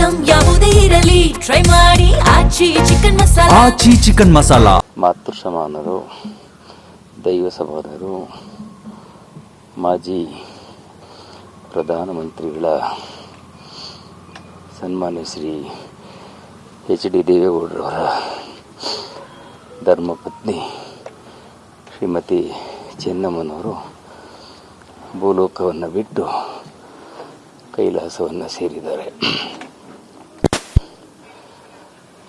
Item ಯಾವುದೇ ಇರಲಿ try ಮಾಡಿ ಆಚಿ ಚಿಕನ್ ಮಸಾಲಾ. ಆಚಿ ಚಿಕನ್ ಮಸಾಲಾ. ಮಾತೃ ಸಮಾನರು, ದೈವ ಸಮಾನರು, ಮಾಜಿ ಪ್ರಧಾನಮಂತ್ರಿಗಳ ಸನ್ಮಾನ್ಯ ಶ್ರೀ ಎಚ್ ಡಿ ದೇವೇಗೌಡರವರ ಧರ್ಮಪತ್ನಿ ಶ್ರೀಮತಿ ಚೆನ್ನಮ್ಮನವರು ಭೂಲೋಕವನ್ನು ಬಿಟ್ಟು ಕೈಲಾಸವನ್ನು ಸೇರಿದ್ದಾರೆ.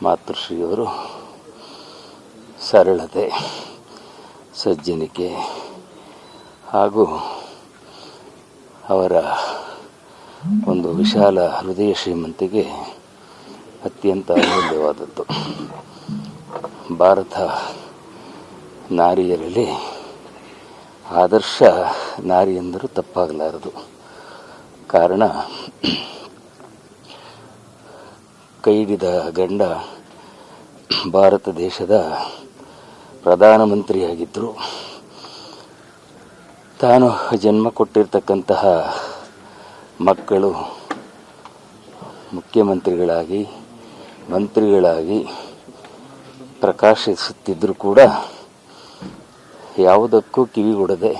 ಮಾತೃಶ್ರೀಯವರು ಸರಳತೆ, ಸಜ್ಜನಿಕೆ ಹಾಗೂ ಅವರ ಒಂದು ವಿಶಾಲ ಹೃದಯ ಶ್ರೀಮಂತಿಗೆ ಅತ್ಯಂತ ಅಮೂಲ್ಯವಾದದ್ದು. ಭಾರತ ನಾರಿಯರಲ್ಲಿ ಆದರ್ಶ ನಾರಿ ಎಂದರೂ ತಪ್ಪಾಗಲಾರದು. ಕಾರಣ, ಕೈ ಹಿಡಿದ ಗಂಡ ಭಾರತ ದೇಶದ ಪ್ರಧಾನಮಂತ್ರಿಯಾಗಿದ್ದರು. ತಾನು ಜನ್ಮ ಕೊಟ್ಟಿರ್ತಕ್ಕಂತಹ ಮಕ್ಕಳು ಮುಖ್ಯಮಂತ್ರಿಗಳಾಗಿ, ಮಂತ್ರಿಗಳಾಗಿ ಪ್ರಕಾಶಿಸುತ್ತಿದ್ದರೂ ಕೂಡ ಯಾವುದಕ್ಕೂ ಕಿವಿಗೊಡದೆ,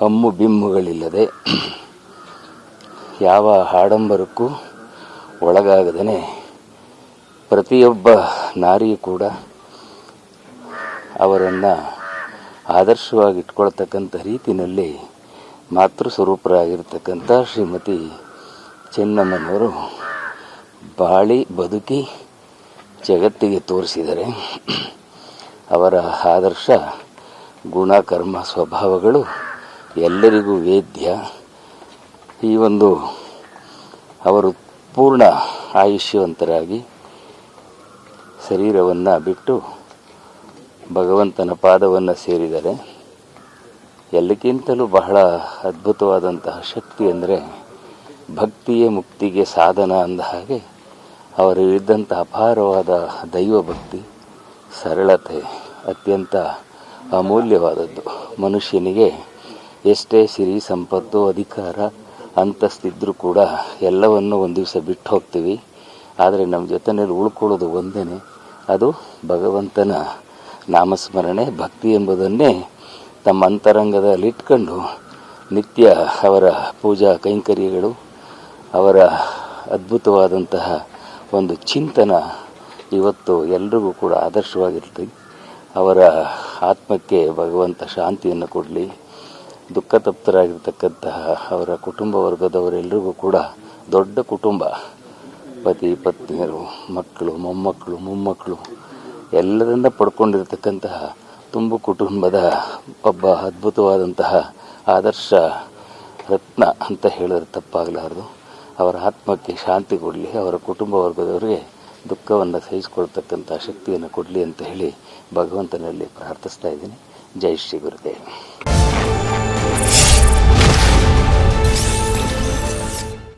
ಹಮ್ಮು ಬಿಮ್ಮುಗಳಿಲ್ಲದೆ, ಯಾವ ಆಡಂಬರಕ್ಕೂ ಒಳಗಾಗದೇ ಪ್ರತಿಯೊಬ್ಬ ನಾರಿಯೂ ಕೂಡ ಅವರನ್ನು ಆದರ್ಶವಾಗಿ ಇಟ್ಕೊಳ್ತಕ್ಕಂಥ ರೀತಿಯಲ್ಲಿ ಮಾತೃ ಸ್ವರೂಪರಾಗಿರ್ತಕ್ಕಂಥ ಶ್ರೀಮತಿ ಚೆನ್ನಮ್ಮನವರು ಬಾಳಿ ಬದುಕಿ ಜಗತ್ತಿಗೆ ತೋರಿಸಿದರೆ ಅವರ ಆದರ್ಶ ಗುಣ, ಕರ್ಮ, ಸ್ವಭಾವಗಳು ಎಲ್ಲರಿಗೂ ವೇದ್ಯ. ಈ ಒಂದು ಅವರು ಪೂರ್ಣ ಆಯುಷ್ಯವಂತರಾಗಿ ಶರೀರವನ್ನು ಬಿಟ್ಟು ಭಗವಂತನ ಪಾದವನ್ನು ಸೇರಿದರೆ ಎಲ್ಲಕ್ಕಿಂತಲೂ ಬಹಳ ಅದ್ಭುತವಾದಂತಹ ಶಕ್ತಿ ಅಂದರೆ ಭಕ್ತಿಯೇ ಮುಕ್ತಿಗೆ ಸಾಧನ ಅಂದ ಹಾಗೆ ಅವರು ಇದ್ದಂಥ ಅಪಾರವಾದ ದೈವ ಭಕ್ತಿ, ಸರಳತೆ ಅತ್ಯಂತ ಅಮೂಲ್ಯವಾದದ್ದು. ಮನುಷ್ಯನಿಗೆ ಎಷ್ಟೇ ಸಿರಿ ಸಂಪತ್ತು, ಅಧಿಕಾರ, ಅಂತಸ್ತಿದ್ರೂ ಕೂಡ ಎಲ್ಲವನ್ನು ಒಂದು ದಿವಸ ಬಿಟ್ಟು ಹೋಗ್ತೀವಿ. ಆದರೆ ನಮ್ಮ ಜೊತೆಯಲ್ಲಿ ಉಳ್ಕೊಳ್ಳೋದು ಒಂದೇ, ಅದು ಭಗವಂತನ ನಾಮಸ್ಮರಣೆ, ಭಕ್ತಿ ಎಂಬುದನ್ನೇ ತಮ್ಮ ಅಂತರಂಗದಲ್ಲಿಟ್ಕೊಂಡು ನಿತ್ಯ ಅವರ ಪೂಜಾ ಕೈಂಕರ್ಯಗಳು, ಅವರ ಅದ್ಭುತವಾದಂತಹ ಒಂದು ಚಿಂತನ ಇವತ್ತು ಎಲ್ರಿಗೂ ಕೂಡ ಆದರ್ಶವಾಗಿರ್ತದೆ. ಅವರ ಆತ್ಮಕ್ಕೆ ಭಗವಂತ ಶಾಂತಿಯನ್ನು ಕೊಡಲಿ. ದುಃಖ ತಪ್ತರಾಗಿರ್ತಕ್ಕಂತಹ ಅವರ ಕುಟುಂಬ ವರ್ಗದವರೆಲ್ಲರಿಗೂ ಕೂಡ ದೊಡ್ಡ ಕುಟುಂಬ, ಪತಿ ಪತ್ನಿಯರು, ಮಕ್ಕಳು, ಮೊಮ್ಮಕ್ಕಳು ಎಲ್ಲರಿಂದ ಪಡ್ಕೊಂಡಿರ್ತಕ್ಕಂತಹ ತುಂಬು ಕುಟುಂಬದ ಒಬ್ಬ ಅದ್ಭುತವಾದಂತಹ ಆದರ್ಶ ರತ್ನ ಅಂತ ಹೇಳಿದ್ರೆ ತಪ್ಪಾಗಲಾರದು. ಅವರ ಆತ್ಮಕ್ಕೆ ಶಾಂತಿ ಕೊಡಲಿ, ಅವರ ಕುಟುಂಬ ವರ್ಗದವರಿಗೆ ದುಃಖವನ್ನು ಸಹಿಸಿಕೊಳ್ತಕ್ಕಂಥ ಶಕ್ತಿಯನ್ನು ಕೊಡಲಿ ಅಂತ ಹೇಳಿ ಭಗವಂತನಲ್ಲಿ ಪ್ರಾರ್ಥಿಸ್ತಾ ಇದ್ದೀನಿ. ಜೈ ಶ್ರೀ ಗುರುದೇವ್.